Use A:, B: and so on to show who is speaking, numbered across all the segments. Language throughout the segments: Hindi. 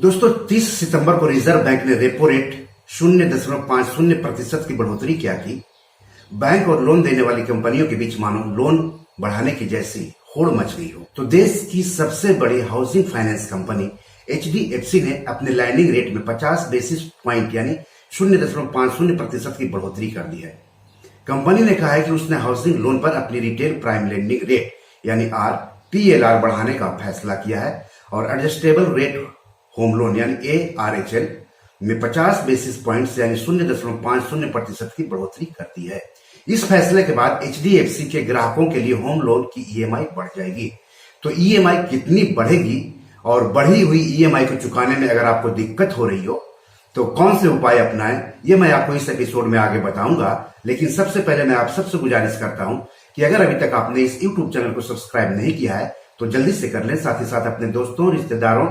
A: दोस्तों 30 सितंबर को रिजर्व बैंक ने रेपो रेट 0.50% की बढ़ोतरी क्या की। बैंक और लोन देने वाली कंपनियों के बीच मानो लोन बढ़ाने की जैसी होड़ मच गई हो। तो देश की सबसे बड़ी हाउसिंग फाइनेंस कंपनी HDFC ने अपने लैंडिंग रेट में 50 बेसिस पॉइंट यानी 0.50% की बढ़ोतरी कर दी है। कंपनी ने कहा है कि उसने हाउसिंग लोन पर अपनी रिटेल प्राइम लेंडिंग रेट यानी PLR बढ़ाने का फैसला किया है और एडजस्टेबल रेट होम लोन यानी ARHL में 50 बेसिस पॉइंट्स यानी 0.50% की बढ़ोतरी कर दी है। इस फैसले के बाद HDFC के ग्राहकों के लिए होम लोन की EMI बढ़ जाएगी। तो EMI कितनी बढ़ेगी और बढ़ी हुई EMI को चुकाने में अगर आपको दिक्कत हो रही हो तो कौन से उपाय अपनाएं, ये मैं आपको इस एपिसोड में आगे बताऊंगा। लेकिन सबसे पहले मैं आप सबसे गुजारिश करता हूं कि अगर अभी तक आपने इस YouTube चैनल को सब्सक्राइब नहीं किया है तो जल्दी से कर लें। साथ ही साथ अपने दोस्तों, रिश्तेदारों,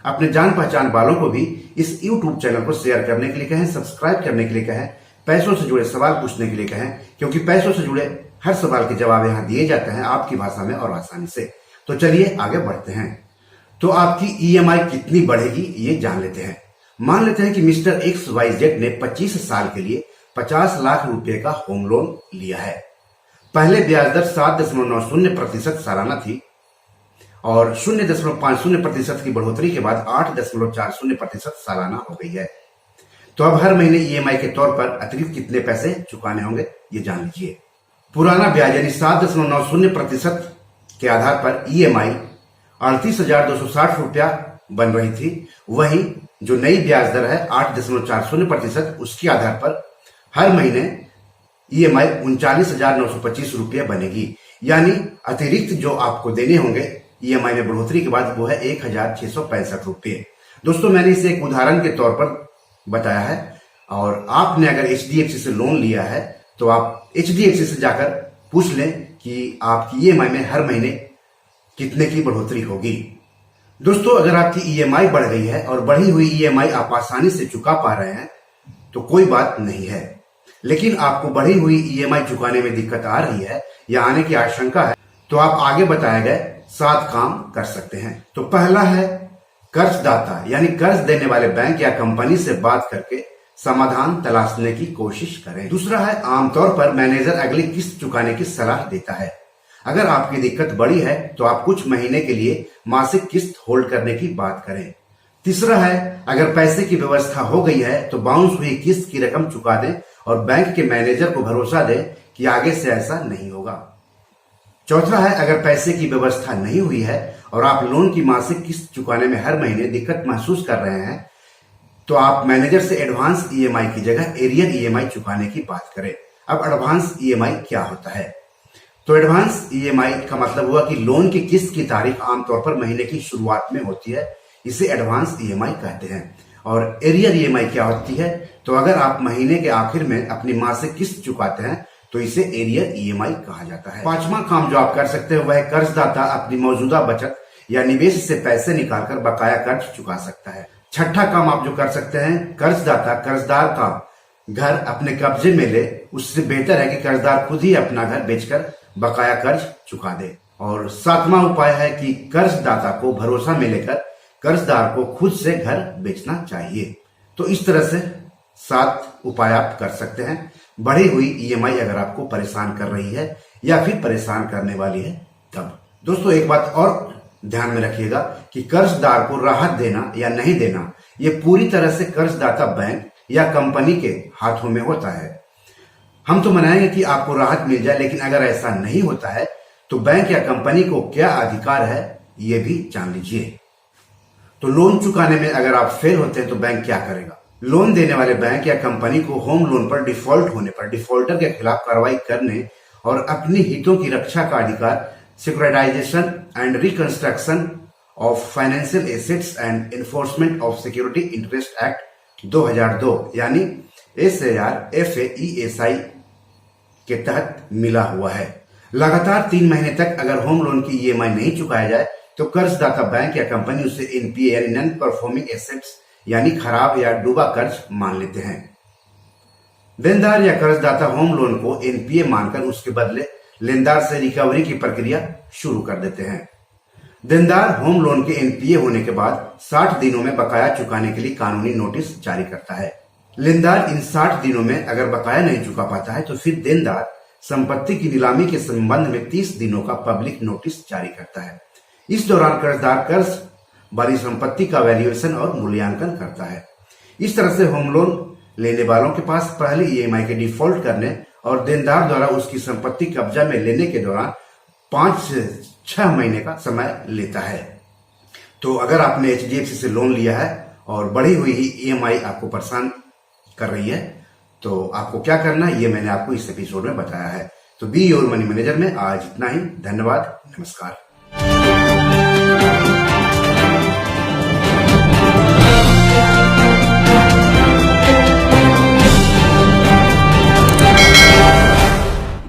A: अपने जान पहचान वालों को भी इस YouTube चैनल को शेयर करने के लिए कहें, सब्सक्राइब करने के लिए कहें, पैसों से जुड़े सवाल पूछने के लिए कहें, क्योंकि पैसों से जुड़े हर सवाल के जवाब यहाँ दिए जाते हैं आपकी भाषा में और आसानी से। तो चलिए आगे बढ़ते हैं। तो आपकी EMI कितनी बढ़ेगी ये जान लेते हैं। मान लेते हैं कि मिस्टर XYZ ने 25 साल के लिए 50 लाख रुपए का होम लोन लिया है। पहले ब्याज दर 7.90% सालाना थी और 0.50% की बढ़ोतरी के बाद 8.40% सालाना हो गई है। तो अब हर महीने EMI के तौर पर अतिरिक्त कितने पैसे चुकाने होंगे ये जान लीजिए। पुराना ब्याज यानी 7.90% के आधार पर EMI 38,260 रुपया बन रही थी। वहीं जो नई ब्याज दर है 8.40%, उसके आधार पर हर महीने EMI 39,925 रुपये बनेगी। यानी अतिरिक्त जो आपको देने होंगे EMI में बढ़ोतरी के बाद वो है 1,665 रुपये। दोस्तों मैंने इसे एक उदाहरण के तौर पर बताया है और आपने अगर HDFC से लोन लिया है तो आप HDFC से जाकर पूछ लें कि आपकी EMI में हर महीने कितने की बढ़ोतरी होगी। दोस्तों अगर आपकी EMI बढ़ गई है और बढ़ी हुई EMI आप आसानी से चुका पा रहे हैं तो कोई बात नहीं है, लेकिन आपको बढ़ी हुई EMI चुकाने में दिक्कत आ रही है या आने की आशंका है तो आप आगे बताए गए 7 काम कर सकते हैं। तो पहला है कर्जदाता यानी कर्ज देने वाले बैंक या कंपनी से बात करके समाधान तलाशने की कोशिश करें। दूसरा है आमतौर पर मैनेजर अगली किस्त चुकाने की सलाह देता है। अगर आपकी दिक्कत बड़ी है तो आप कुछ महीने के लिए मासिक किस्त होल्ड करने की बात करें। तीसरा है अगर पैसे की व्यवस्था हो गई है तो बाउंस हुई किस्त की रकम चुका दें और बैंक के मैनेजर को भरोसा दें कि आगे से ऐसा नहीं होगा। चौथा है अगर पैसे की व्यवस्था नहीं हुई है और आप लोन की मासिक किस्त चुकाने में हर महीने दिक्कत महसूस कर रहे हैं तो आप मैनेजर से एडवांस EMI की जगह एरियर EMI चुकाने की बात करें। अब एडवांस EMI क्या होता है? तो एडवांस EMI का मतलब हुआ कि लोन की किस्त की तारीख आमतौर पर महीने की शुरुआत में होती है, इसे एडवांस EMI कहते हैं। और एरियर EMI क्या होती है? तो अगर आप महीने के आखिर में अपनी मासिक किस्त चुकाते हैं तो इसे एरियर EMI कहा जाता है। पांचवा काम जो आप कर सकते हैं वह है कर्जदाता अपनी मौजूदा बचत या निवेश से पैसे निकालकर बकाया कर्ज चुका सकता है। छठा काम आप जो कर सकते हैं, कर्जदाता कर्जदार का घर अपने कब्जे में ले, उससे बेहतर है कि कर्जदार खुद ही अपना घर बेचकर बकाया कर्ज चुका दे। और सातवां उपाय है कि कर्जदाता को भरोसा में लेकर कर्जदार को खुद से घर बेचना चाहिए। तो इस तरह से 7 उपाय आप कर सकते हैं। बढ़ी हुई EMI अगर आपको परेशान कर रही है या फिर परेशान करने वाली है तब। दोस्तों एक बात और ध्यान में रखिएगा कि कर्जदार को राहत देना या नहीं देना ये पूरी तरह से कर्जदाता बैंक या कंपनी के हाथों में होता है। हम तो मनाएंगे कि आपको राहत मिल जाए, लेकिन अगर ऐसा नहीं होता है तो बैंक या कंपनी को क्या अधिकार है ये भी जान लीजिए। तो लोन चुकाने में अगर आप फेल होते हैं तो बैंक क्या करेगा? लोन देने वाले बैंक या कंपनी को होम लोन पर डिफॉल्ट होने पर डिफॉल्टर के खिलाफ कार्रवाई करने और अपनी हितों की रक्षा का अधिकार securitisation and reconstruction of financial assets and enforcement of security interest act 2002 यानी SAR-FAESI के तहत मिला हुआ है। लगातार 3 महीने तक अगर होम लोन की EMI नहीं चुकाया जाए तो कर्जदाता बैंक या कंपनी उसे NPA यानी नॉन परफॉर्मिंग एसेट्स यानी खराब या डूबा कर्ज मान लेते हैं। देनदार या कर्जदाता होम लोन को NPA मानकर उसके बदले लेनदार से रिकवरी की प्रक्रिया शुरू कर देते हैं। देनदार होम लोन के एनपीए होने के बाद 60 दिनों में बकाया चुकाने के लिए कानूनी नोटिस जारी करता है। लेनदार इन 60 दिनों में अगर बकाया नहीं चुका पाता है तो फिर देनदार संपत्ति की नीलामी के संबंध में 30 दिनों का पब्लिक नोटिस जारी करता है। इस दौरान कर्जदार कर्ज वाली संपत्ति का वैल्यूएशन और मूल्यांकन करता है। इस तरह से होम लोन लेने वालों के पास पहले ईएमआई के डिफॉल्ट करने और देनदार द्वारा उसकी संपत्ति कब्जा में लेने के दौरान 5 से 6 महीने का समय लेता है। तो अगर आपने एचडीएफसी से लोन लिया है और बढ़ी हुई ईएमआई आपको परेशान कर रही है तो आपको क्या करना है ये मैंने आपको इस एपिसोड में बताया है। तो बी योर मनी मैनेजर में आज इतना ही। धन्यवाद, नमस्कार।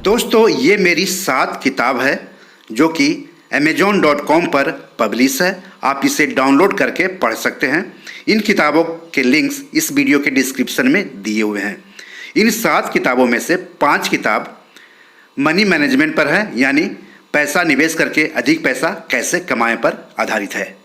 A: दोस्तों, ये मेरी 7 किताब है जो कि amazon.com पर पब्लिश है। आप इसे डाउनलोड करके पढ़ सकते हैं। इन किताबों के लिंक्स इस वीडियो के डिस्क्रिप्शन में दिए हुए हैं। इन 7 किताबों में से 5 किताब मनी मैनेजमेंट पर है, यानी पैसा निवेश करके अधिक पैसा कैसे कमाएं पर आधारित है।